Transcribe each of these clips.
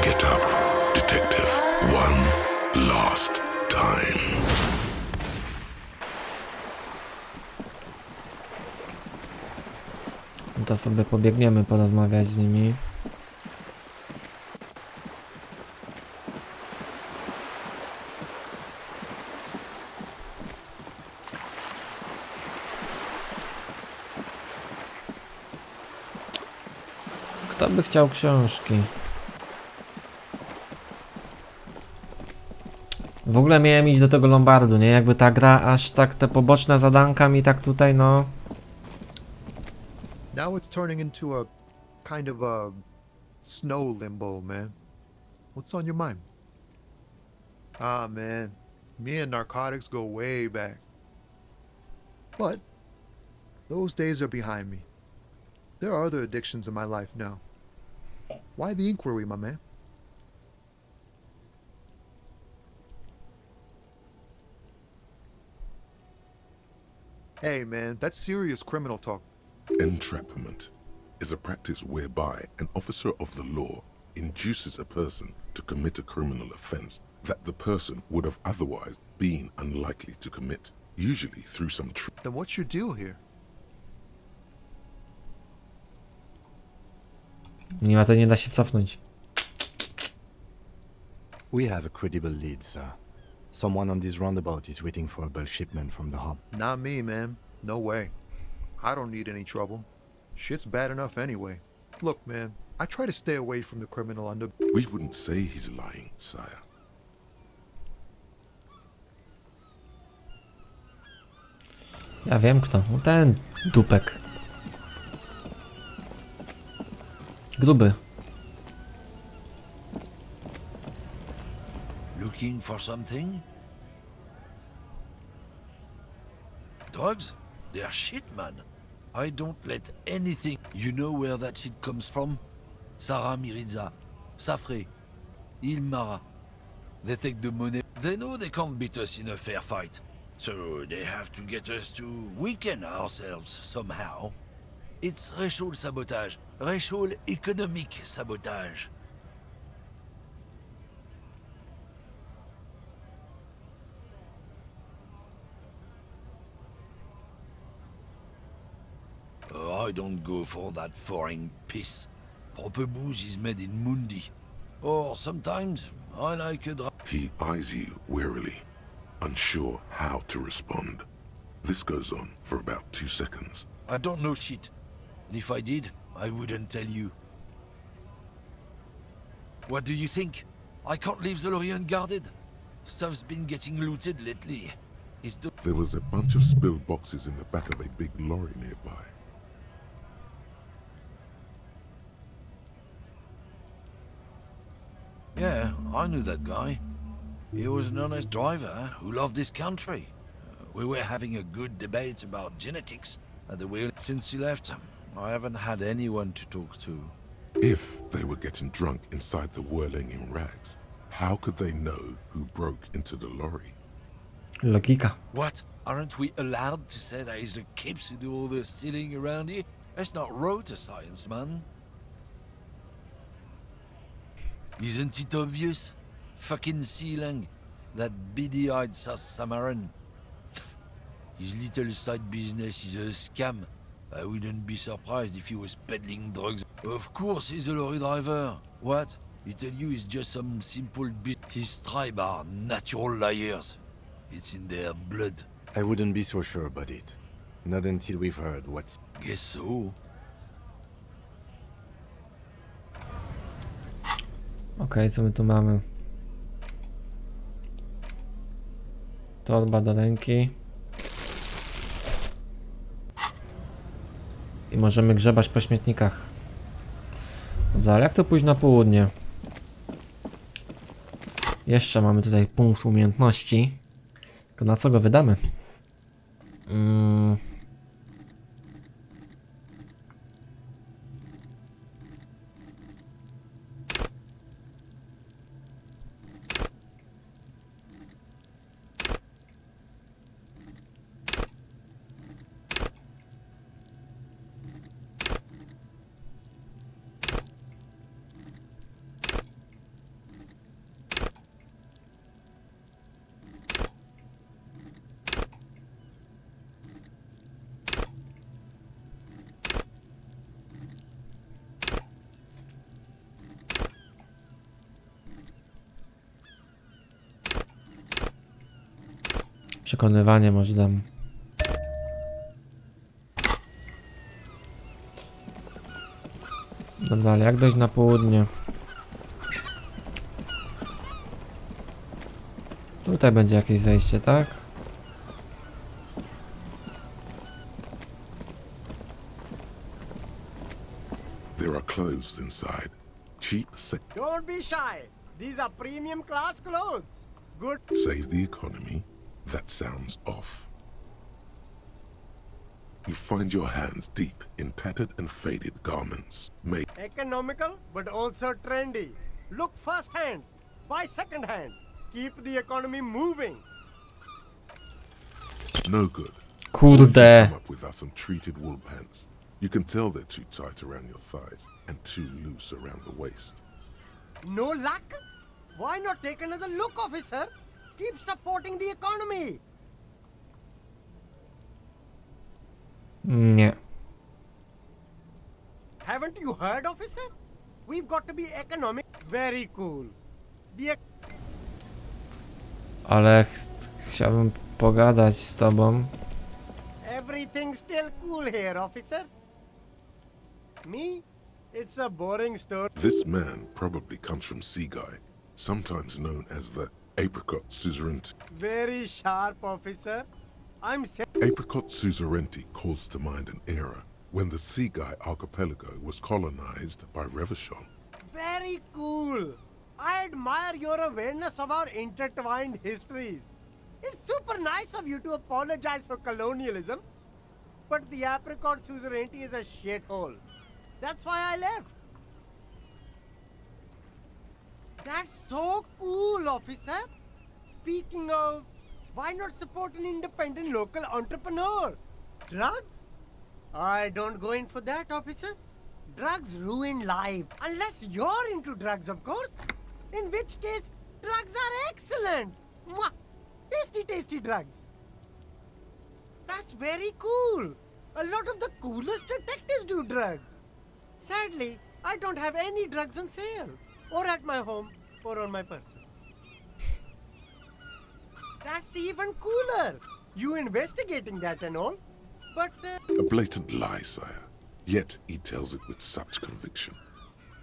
Get up, detective. One last time. To sobie pobiegniemy porozmawiać z nimi. Kto by chciał książki? W ogóle miałem iść do tego Lombardu, nie? Jakby ta gra aż tak te poboczne zadanka mi tak tutaj, no... Now it's turning into a kind of a snow limbo, man. What's on your mind? Ah, man. Me and narcotics go way back. But those days are behind me. There are other addictions in my life now. Why the inquiry, my man? Hey, man, that's serious criminal talk. Entrapment is a practice whereby an officer of the law induces a person to commit a criminal offense that the person would have otherwise been unlikely to commit, usually through some Then what's your deal here? Nie ma, to nie da się cofnąć. We have a credible lead, sir. Someone on this roundabout is waiting for a bulk shipment from the hub. Not me, man. No way. I don't need any trouble. Shit's bad enough anyway. Look, man, I try to stay away from the criminal under... We wouldn't say he's lying, sire. Ja wiem kto. No ten dupek. Gruby. Looking for something? Drugs? They're shit, man. I don't let anything... You know where that shit comes from? Sarah Miriza, Safre, Ilmara. They take the money. They know they can't beat us in a fair fight. So they have to get us to weaken ourselves somehow. It's racial sabotage. Racial economic sabotage. Oh, I don't go for that foreign piss. Proper booze is made in Mundi. Or sometimes I like a He eyes you warily, unsure how to respond. This goes on for about 2 seconds. I don't know shit. And if I did, I wouldn't tell you. What do you think? I can't leave the lorry unguarded. Stuff's been getting looted lately. There was a bunch of spilled boxes in the back of a big lorry nearby. Yeah, I knew that guy. He was an honest driver who loved his country. We were having a good debate about genetics at the wheel. Since he left, I haven't had anyone to talk to. If they were getting drunk inside the whirling in rags, how could they know who broke into the lorry? Logika. What? Aren't we allowed to say that he's the kips who do all the stealing around here? That's not road to science, man. Isn't it obvious? Fucking Sealang, that beady-eyed South Samaran. His little side business is a scam. I wouldn't be surprised if he was peddling drugs. Of course he's a lorry driver. What? He tell you he's just some simple His tribe are natural liars. It's in their blood. I wouldn't be so sure about it. Not until we've heard what's... Guess so. Okej, co my tu mamy? Torba do ręki. I możemy grzebać po śmietnikach. Dobra, ale jak to pójść na południe? Jeszcze mamy tutaj punkt umiejętności. Tylko na co go wydamy? Przekonywanie może dam. Dobra, ale jak dojść na południe? Tutaj będzie jakieś zejście, tak? There are clothes inside. Cheap, Don't be shy. These are premium class clothes. Good. save the economy. That sounds off. You find your hands deep in tattered and faded garments made Economical, but also trendy. Look first hand, buy second hand. Keep the economy moving. no good. Kurde. Come up with us some treated wool pants. You can tell they're too tight around your thighs and too loose around the waist. No luck? Why not take another look, officer? Keep supporting the economy. Nie. Haven't you heard, officer? We've got to be economic. Very cool. The Ale chciałbym pogadać z tobą. everything's still cool here, officer. Me? It's a boring story. This man probably comes from Seaguy, sometimes known as the Apricot Suzerainty. Very sharp, officer. I'm Apricot Suzerainty calls to mind an era when the Seaguy archipelago was colonized by Revachol. very cool. I admire your awareness of our intertwined histories. It's super nice of you to apologize for colonialism, but the apricot suzerainty is a shithole. That's why I left. That's so cool, officer. Speaking of, why not support an independent local entrepreneur? Drugs? I don't go in for that, officer. Drugs ruin life. Unless you're into drugs, of course. In which case, drugs are excellent. Mwah! Tasty, tasty drugs. That's very cool. A lot of the coolest detectives do drugs. Sadly, I don't have any drugs on sale. Or at my home, or on my person. That's even cooler. You investigating that and all. But, A blatant lie, sire. Yet he tells it with such conviction.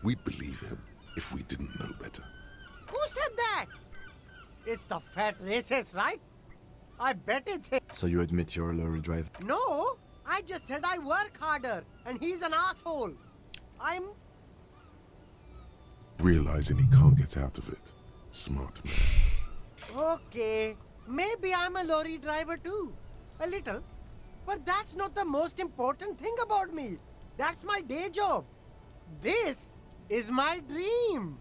We'd believe him if we didn't know better. who said that? It's the fat racist, right? I bet it's him. So you admit you're a lorry driver? No, I just said I work harder, and he's an asshole. I'm... Realizing he can't get out of it. Smart man. Okay, maybe I'm a lorry driver too. A little. But that's not the most important thing about me. That's my day job. This is my dream.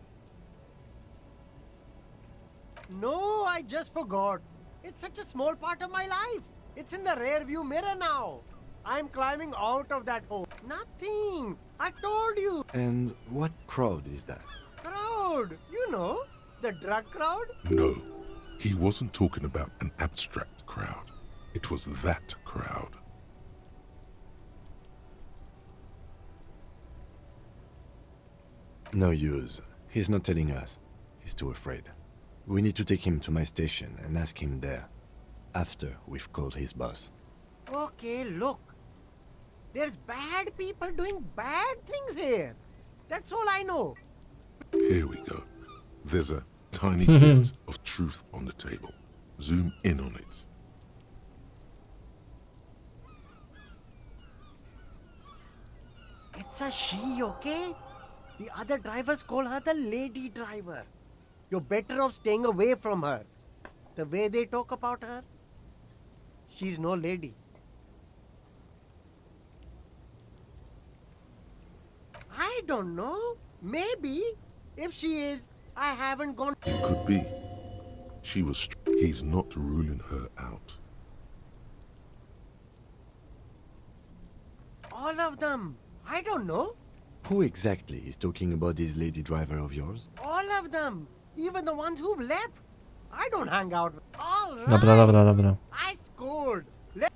No, I just forgot. It's such a small part of my life. It's in the rear view mirror now. I'm climbing out of that hole. Nothing. I told you. And what crowd is that? Crowd. You know, the drug crowd. No, he wasn't talking about an abstract crowd. It was that crowd. No use. He's not telling us. He's too afraid. We need to take him to my station and ask him there. After we've called his boss. Okay, look. There's bad people doing bad things here. That's all I know. Here we go. There's a tiny bit of truth on the table. Zoom in on it. It's a she, okay? The other drivers call her the lady driver. You're better off staying away from her. The way they talk about her, she's no lady. I don't know. Maybe. If she is, I haven't gone. It could be. She was. He's not ruling her out. All of them. I don't know. Who exactly is talking about this lady driver of yours? All of them. Even the ones who've left. I don't hang out with. All right. Dobra, dobra, dobra. I scored. Let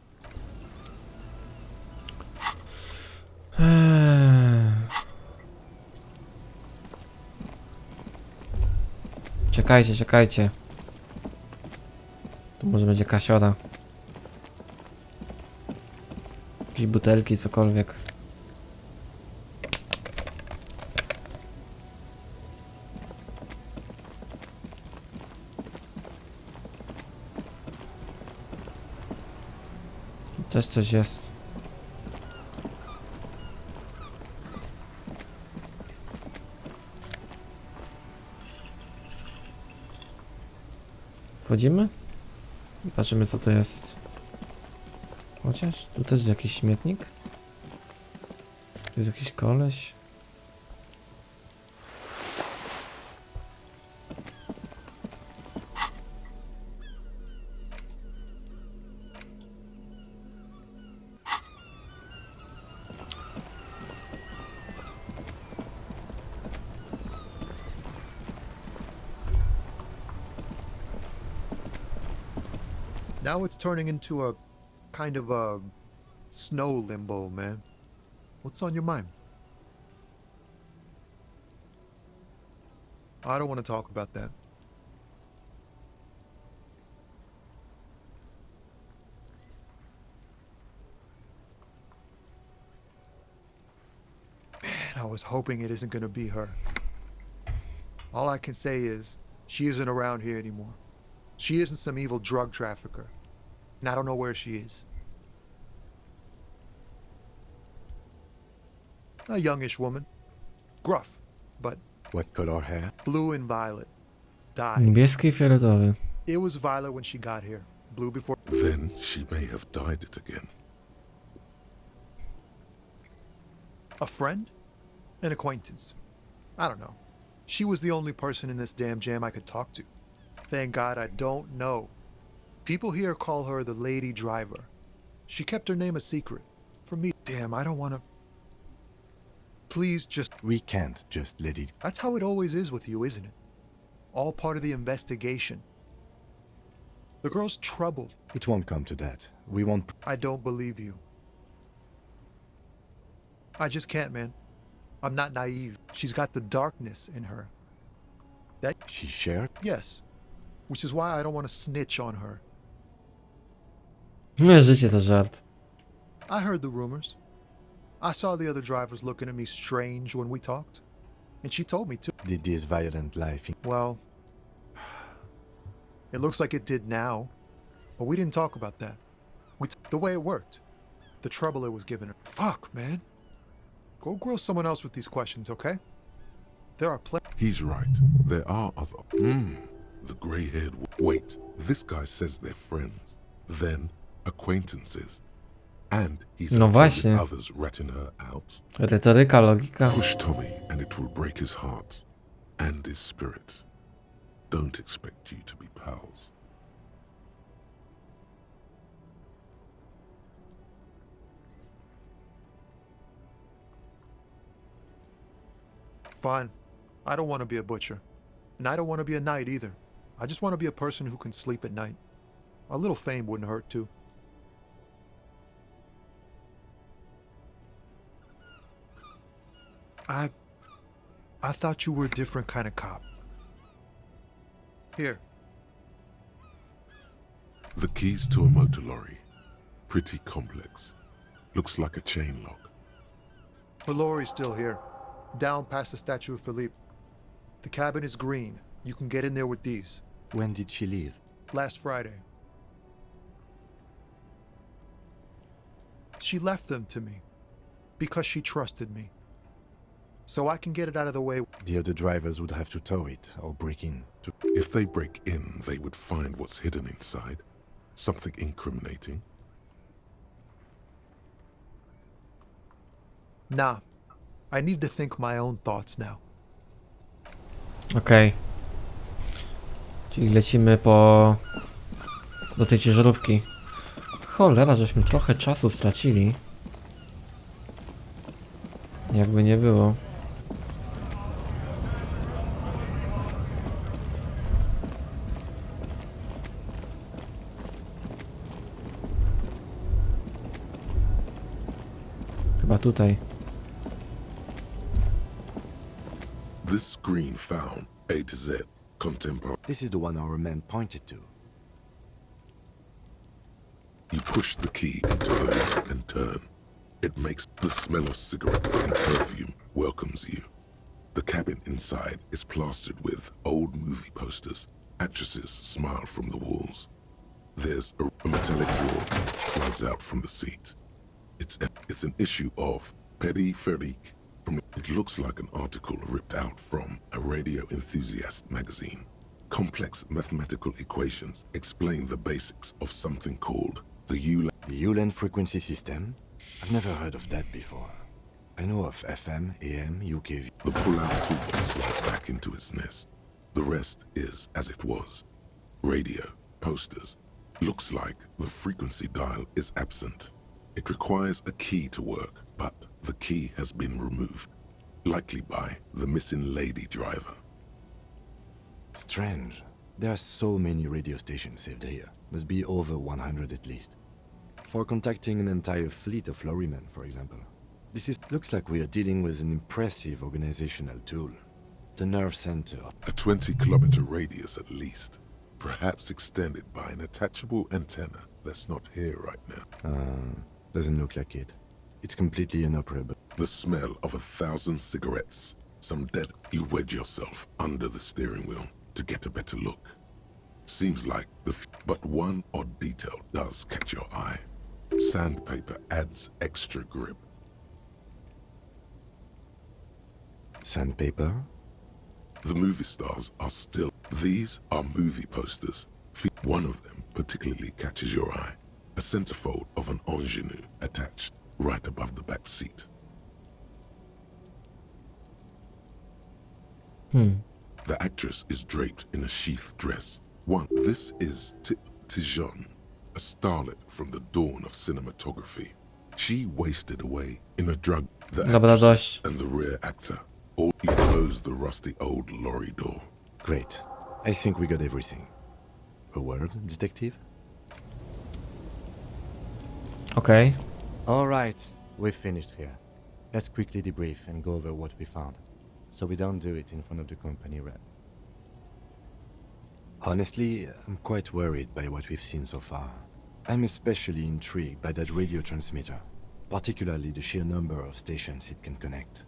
Czekajcie, czekajcie. Tu może będzie kasiora. Jakieś butelki, cokolwiek. Tu też coś jest. Wchodzimy? Patrzymy, co to jest. Chociaż tu też jest jakiś śmietnik. Tu jest jakiś koleś. Now it's turning into a kind of a snow limbo, man. What's on your mind? I don't want to talk about that. Man, I was hoping it isn't going to be her. All I can say is, she isn't around here anymore. She isn't some evil drug trafficker. And I don't know where she is. A youngish woman. Gruff, but What color hair? blue and violet. Died. Niebieski i fioletowy. It was violet when she got here. Blue before. Then she may have dyed it again. A friend? An acquaintance. I don't know. She was the only person in this damn jam I could talk to. Thank God I don't know. People here call her the lady driver. She kept her name a secret. From me, damn, I don't want to. Please just. We can't just let it. That's how it always is with you, isn't it? All part of the investigation. The girl's troubled. It won't come to that. We won't. I don't believe you. I just can't, man. I'm not naive. She's got the darkness in her. That, She shared? yes. Which is why I don't want to snitch on her. Życie to żart. I heard the rumors. I saw the other drivers looking at me strange when we talked. And she told me to. Did this violent life. Well, it looks like it did now. But we didn't talk about that. The way it worked. The trouble it was giving her. Fuck, man. Go grill someone else with these questions, okay? There are plenty. He's right. There are other. The grey-haired. Wait, this guy says they're friends, then acquaintances, and he's No okay właśnie. with others ratting her out. Retoryka, logika. Push Tommy, and it will break his heart and his spirit. Don't expect you to be pals. Fine. I don't want to be a butcher. And I don't want to be a knight either. I just want to be a person who can sleep at night. A little fame wouldn't hurt too. I thought you were a different kind of cop. Here. The keys to a motor lorry. Pretty complex. Looks like a chain lock. The lorry's still here. Down past the statue of Philippe. The cabin is green. You can get in there with these. When did she leave? Last Friday. She left them to me. Because she trusted me. So I can get it out of the way. The other drivers would have to tow it or break in. If they break in, they would find what's hidden inside. Something incriminating. Nah. I need to think my own thoughts now. Okej. Czyli lecimy do tej ciężarówki. Cholera, żeśmy trochę czasu stracili. Jakby nie było. Chyba tutaj. This screen found A to Z, contemporary. This is the one our man pointed to. You push the key into the lock and turn. It makes the smell of cigarettes and perfume welcomes you. The cabin inside is plastered with old movie posters. Actresses smile from the walls. There's a metallic drawer slides out from the seat. It's an issue of Peripherique. It looks like an article ripped out from a radio enthusiast magazine. Complex mathematical equations explain the basics of something called the The Ulan frequency system? I've never heard of that before. I know of FM, AM, UKV. The pull-out toolbox slides back into its nest. The rest is as it was. Radio, posters. Looks like the frequency dial is absent. It requires a key to work, but the key has been removed. Likely by the missing lady driver. Strange. There are so many radio stations saved here. Must be over 100 at least. For contacting an entire fleet of lorrymen, for example. Looks like we are dealing with an impressive organizational tool. The nerve center. A 20-kilometer radius at least. Perhaps extended by an attachable antenna that's not here right now. Doesn't look like it. It's completely inoperable. The smell of 1,000 cigarettes. Some dead. You wedge yourself under the steering wheel to get a better look. Seems like but one odd detail does catch your eye. Sandpaper adds extra grip. Sandpaper? The movie stars are still. These are movie posters. One of them particularly catches your eye. A centerfold of an ingenue attached right above the back seat. The actress is draped in a sheath dress. This is Tijon, a starlet from the dawn of cinematography. She wasted away in a drug. The actress and the rear actor. All close the rusty old lorry door. Great. I think we got everything. A word, detective? Okej. Alright, we've finished here. Let's quickly debrief and go over what we found, so we don't do it in front of the company rep. Honestly, I'm quite worried by what we've seen so far. I'm especially intrigued by that radio transmitter, particularly the sheer number of stations it can connect.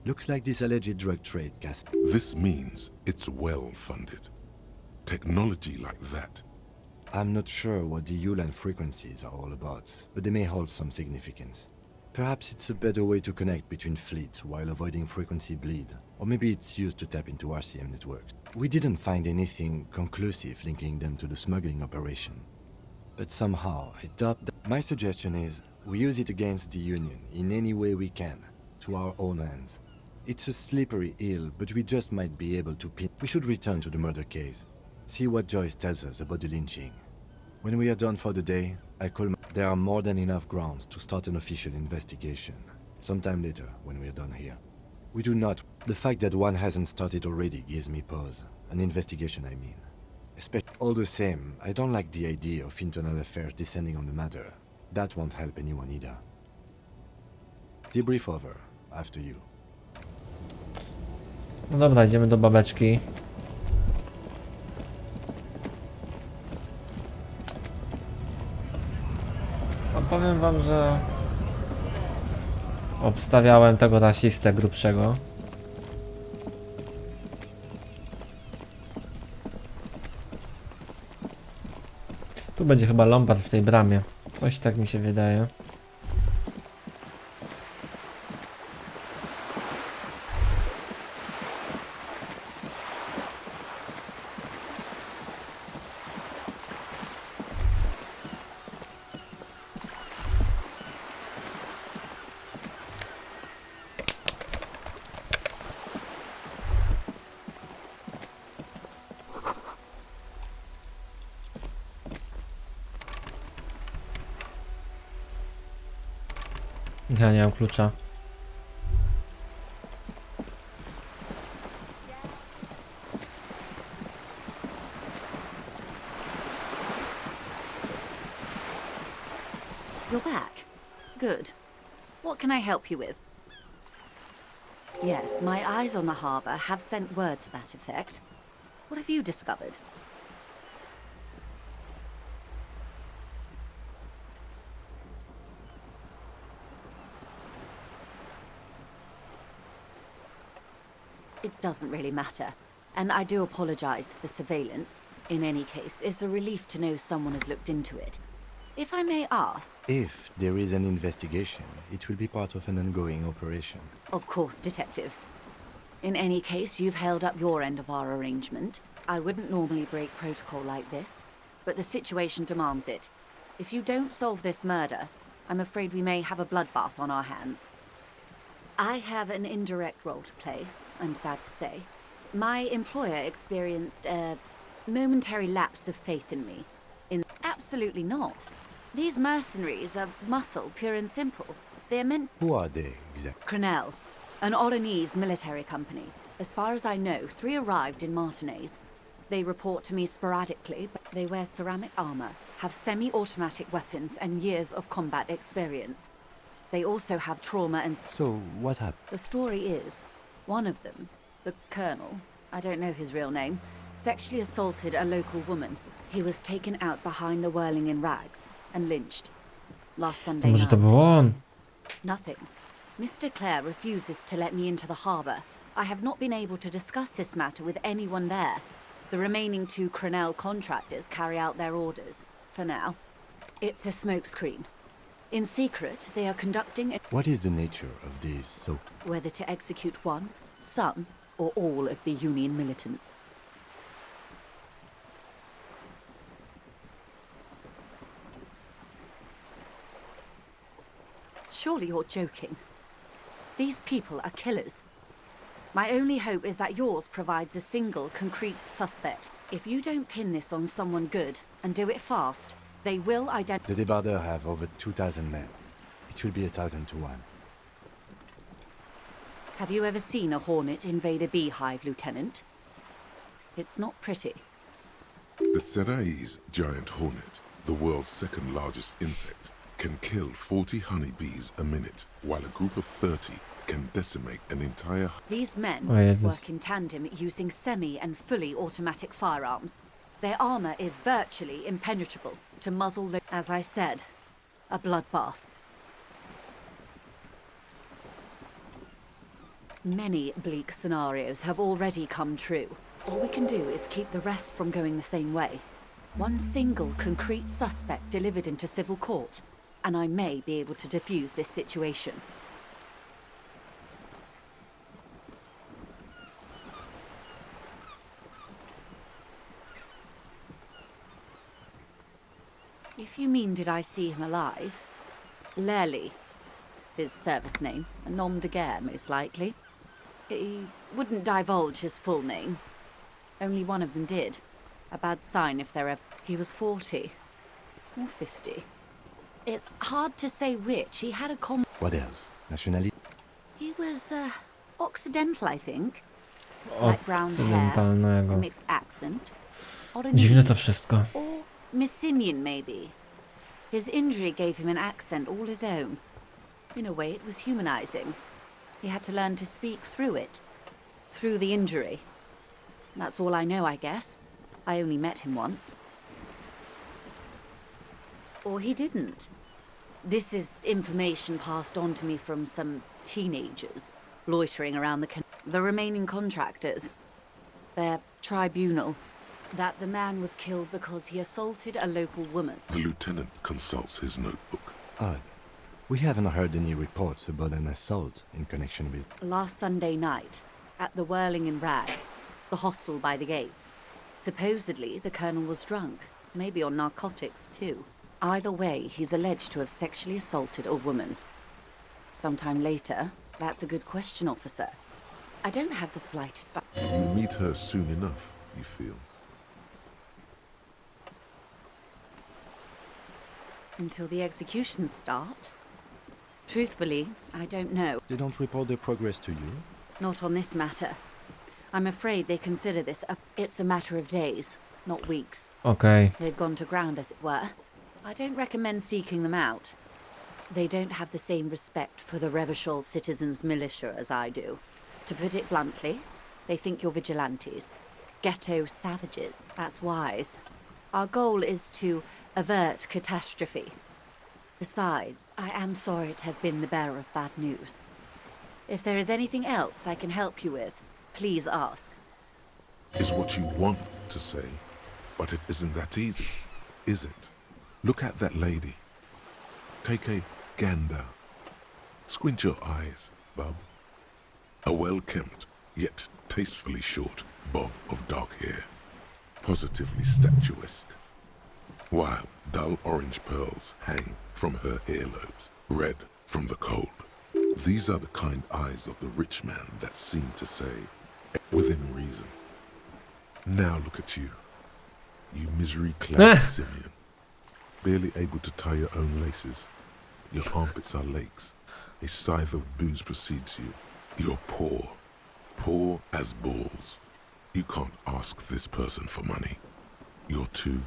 Looks like this alleged drug trade cast. This means it's well funded. Technology like that. I'm not sure what the Ulan frequencies are all about, but they may hold some significance. Perhaps it's a better way to connect between fleets while avoiding frequency bleed, or maybe it's used to tap into RCM networks. We didn't find anything conclusive linking them to the smuggling operation. But somehow, I doubt that. My suggestion is, we use it against the Union in any way we can, to our own ends. It's a slippery hill, but we just might be able to pin. We should return to the murder case. See what Joyce tells us about the lynching. When we are done for the day, there are more than enough grounds to start an official investigation. Sometime later, when we are done here. We do not. The fact that one hasn't started already gives me pause. An investigation, I mean. All the same, I don't like the idea of internal affairs descending on the matter. That won't help anyone either. Debrief over. After you. No dobra, idziemy do babeczki. No powiem wam, że obstawiałem tego rasistę grubszego. Tu będzie chyba lombard w tej bramie. Coś tak mi się wydaje. Ja nie mam klucza. You're back. Good. What can I help you with? Yes, my eyes on the harbour have sent word to that effect. What have you discovered? It doesn't really matter. And I do apologize for the surveillance. In any case, it's a relief to know someone has looked into it. If I may ask... If there is an investigation, it will be part of an ongoing operation. Of course, detectives. In any case, you've held up your end of our arrangement. I wouldn't normally break protocol like this, but the situation demands it. If you don't solve this murder, I'm afraid we may have a bloodbath on our hands. I have an indirect role to play, I'm sad to say. My employer experienced a momentary lapse of faith in me. Absolutely not. These mercenaries are muscle, pure and simple. They're meant... Who are they, exactly? Crenel, an Oranese military company. As far as I know, 3 arrived in Martinez. They report to me sporadically, but they wear ceramic armor, have semi-automatic weapons, and years of combat experience. They also have trauma and... So, what happened? The story is, one of them, the colonel, I don't know his real name, sexually assaulted a local woman. He was taken out behind the whirling in rags and lynched last Sunday Może to night. był on? Nothing. Mr. Clare refuses to let me into the harbour. I have not been able to discuss this matter with anyone there. The remaining 2 Crenel contractors carry out their orders, for now. It's a smokescreen. In secret, they are conducting a... What is the nature of this so... Whether to execute one, some, or all of the Union militants. Surely you're joking. These people are killers. My only hope is that yours provides a single, concrete suspect. If you don't pin this on someone good, and do it fast, they will identify... The Debarder have over 2,000 men. It will be 1,000 to 1. Have you ever seen a hornet invade a beehive, Lieutenant? It's not pretty. The Serae's giant hornet, the world's 2nd largest insect, can kill 40 honeybees a minute, while a group of 30 can decimate an entire... These men Oh, yes. work in tandem using semi and fully automatic firearms. Their armor is virtually impenetrable to muzzle the... As I said, a bloodbath. Many bleak scenarios have already come true. All we can do is keep the rest from going the same way. One single concrete suspect delivered into civil court, and I may be able to defuse this situation. If you mean did I see him alive? Lely, his service name, a nom de guerre most likely. He wouldn't divulge his full name. Only one of them did. A bad sign if they're ever... He was 40. Or 50. It's hard to say which. He had a What else? Nationality? He was, Occidental, I think. Light brown hair, a Occydentalnego. mixed accent. Dziwne to wszystko. Or Messinian, maybe. His injury gave him an accent all his own. In a way, it was humanizing. He had to learn to speak through it. Through the injury. That's all I know, I guess. I only met him once. Or he didn't. This is information passed on to me from some teenagers loitering around the remaining contractors. Their tribunal. That the man was killed because he assaulted a local woman. The lieutenant consults his notebook. Odd. We haven't heard any reports about an assault in connection with... Last Sunday night, at the Whirling in Rags, the hostel by the gates. Supposedly, the colonel was drunk, maybe on narcotics too. Either way, he's alleged to have sexually assaulted a woman. Sometime later, that's a good question, officer. I don't have the slightest... You meet her soon enough, you feel. Until the executions start? Truthfully, I don't know. They don't report their progress to you? Not on this matter. I'm afraid they consider this it's a matter of days, not weeks. Okej. They've gone to ground, as it were. I don't recommend seeking them out. They don't have the same respect for the Revachol citizens' militia as I do. To put it bluntly, they think you're vigilantes. Ghetto savages. That's wise. Our goal is to avert catastrophe. Besides, I am sorry to have been the bearer of bad news. If there is anything else I can help you with, Please ask. Is what you want to say, but it isn't that easy, is it? Look at that lady. Take a gander. Squint your eyes, bub. A well-kempt, yet tastefully short bob of dark hair, positively statuesque, while dull orange pearls hang from her earlobes, red from the cold. These are the kind eyes of the rich man that seem to say, within reason. Now look at you, you misery-clad simian, barely able to tie your own laces. Your armpits are lakes. A scythe of booze precedes you. You're poor, poor as balls. You can't ask this person for money. You're too...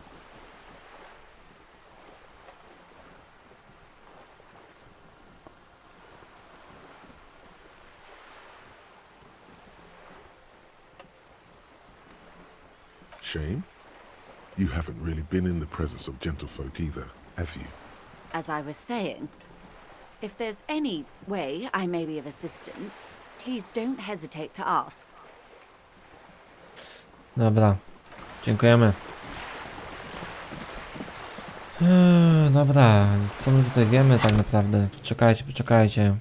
Shame? You haven't really been in the presence of gentlefolk either, have you? As I was saying, if there's any way I may be of assistance, please don't hesitate to ask. Dobra, dziękujemy. Dobra, co my tutaj wiemy tak naprawdę? Poczekajcie, poczekajcie.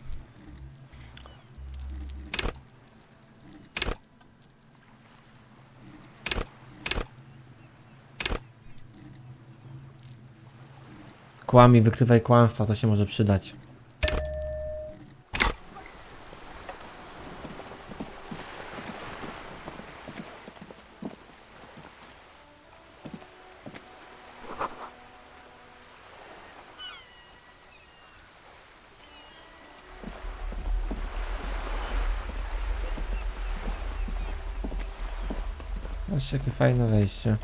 Kłamie, wykrywaj kłamstwa, to się może przydać. Zobaczcie, jakie fajne wejście.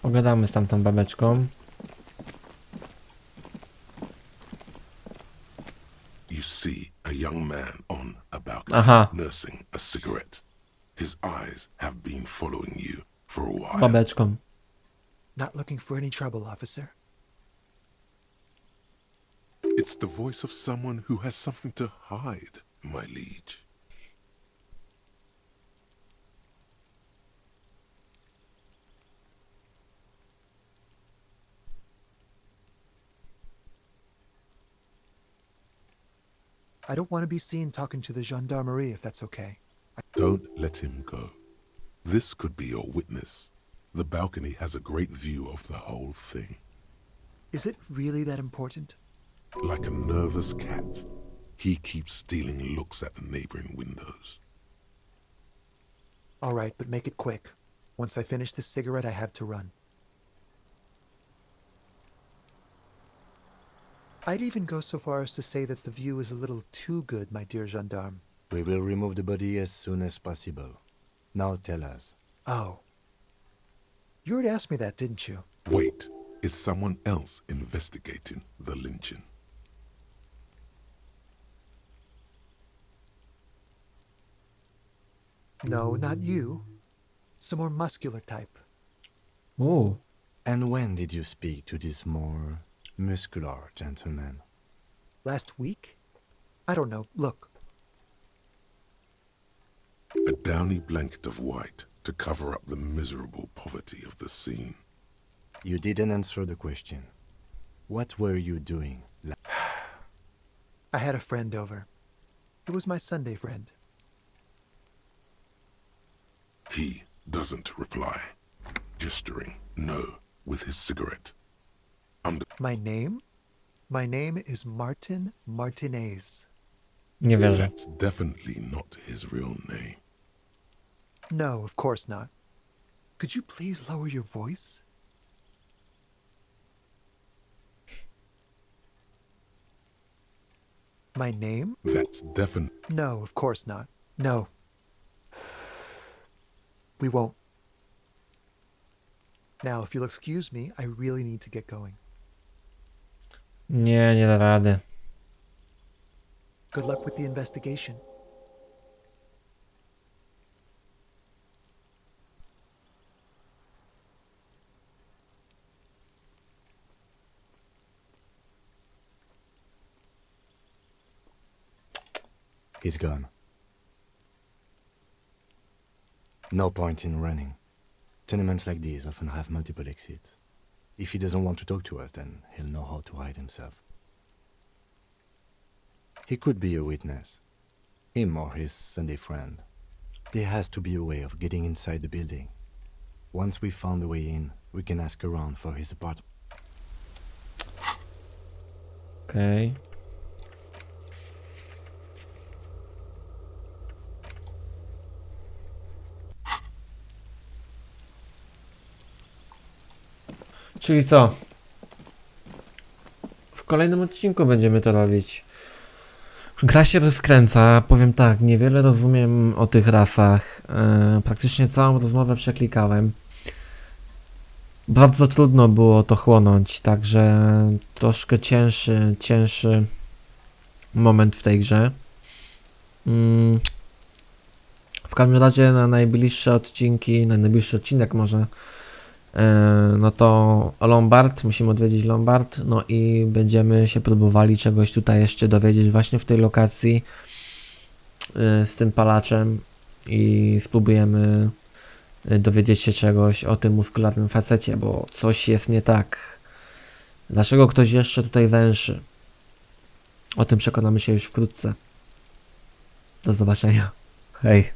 Pogadamy z tamtą babeczką. You see a young man on a balcony Aha. nursing a cigarette. His eyes have been following you for a while. Babeczką. Not looking for any trouble, officer. It's the voice of someone who has something to hide, my liege. I don't want to be seen talking to the gendarmerie, if that's okay. Don't let him go. This could be your witness. The balcony has a great view of the whole thing. Is it really that important? Like a nervous cat, he keeps stealing looks at the neighboring windows. All right, but make it quick. Once I finish this cigarette, I have to run. I'd even go so far as to say that the view is a little too good, my dear gendarme. We will remove the body as soon as possible. Now tell us. Oh. You already asked me that, didn't you? Wait, is someone else investigating the lynching? No, not you. Some more muscular type. Uuu. And when did you speak to this more muscular gentleman? Last week? I don't know. Look. A downy blanket of white to cover up the miserable poverty of the scene. You didn't answer the question. What were you doing? I had a friend over. It was my Sunday friend. He doesn't reply, gesturing no with his cigarette. My name? My name is Martin Martinez. Nie wierzę. That's definitely not his real name. No, of course not. Could you please lower your voice? My name? That's definite. No, of course not. No. We won't. Now, if you'll excuse me, I really need to get going. Nie, nie da rady. Good luck with the investigation. He's gone. No point in running. Tenements like these often have multiple exits. If he doesn't want to talk to us, then he'll know how to hide himself. He could be a witness. Him or his Sunday friend. There has to be a way of getting inside the building. Once we've found a way in, we can ask around for his apartment. Okej. Czyli co? W kolejnym odcinku będziemy to robić. Gra się rozkręca, powiem tak, niewiele rozumiem o tych rasach. Praktycznie całą rozmowę przeklikałem. Bardzo trudno było to chłonąć, także troszkę cięższy moment w tej grze. W każdym razie na najbliższy odcinek może, no to Lombard, musimy odwiedzić Lombard, no i będziemy się próbowali czegoś tutaj jeszcze dowiedzieć właśnie w tej lokacji z tym palaczem i spróbujemy dowiedzieć się czegoś o tym muskularnym facecie, bo coś jest nie tak. Dlaczego ktoś jeszcze tutaj węszy? O tym przekonamy się już wkrótce. Do zobaczenia. Hej.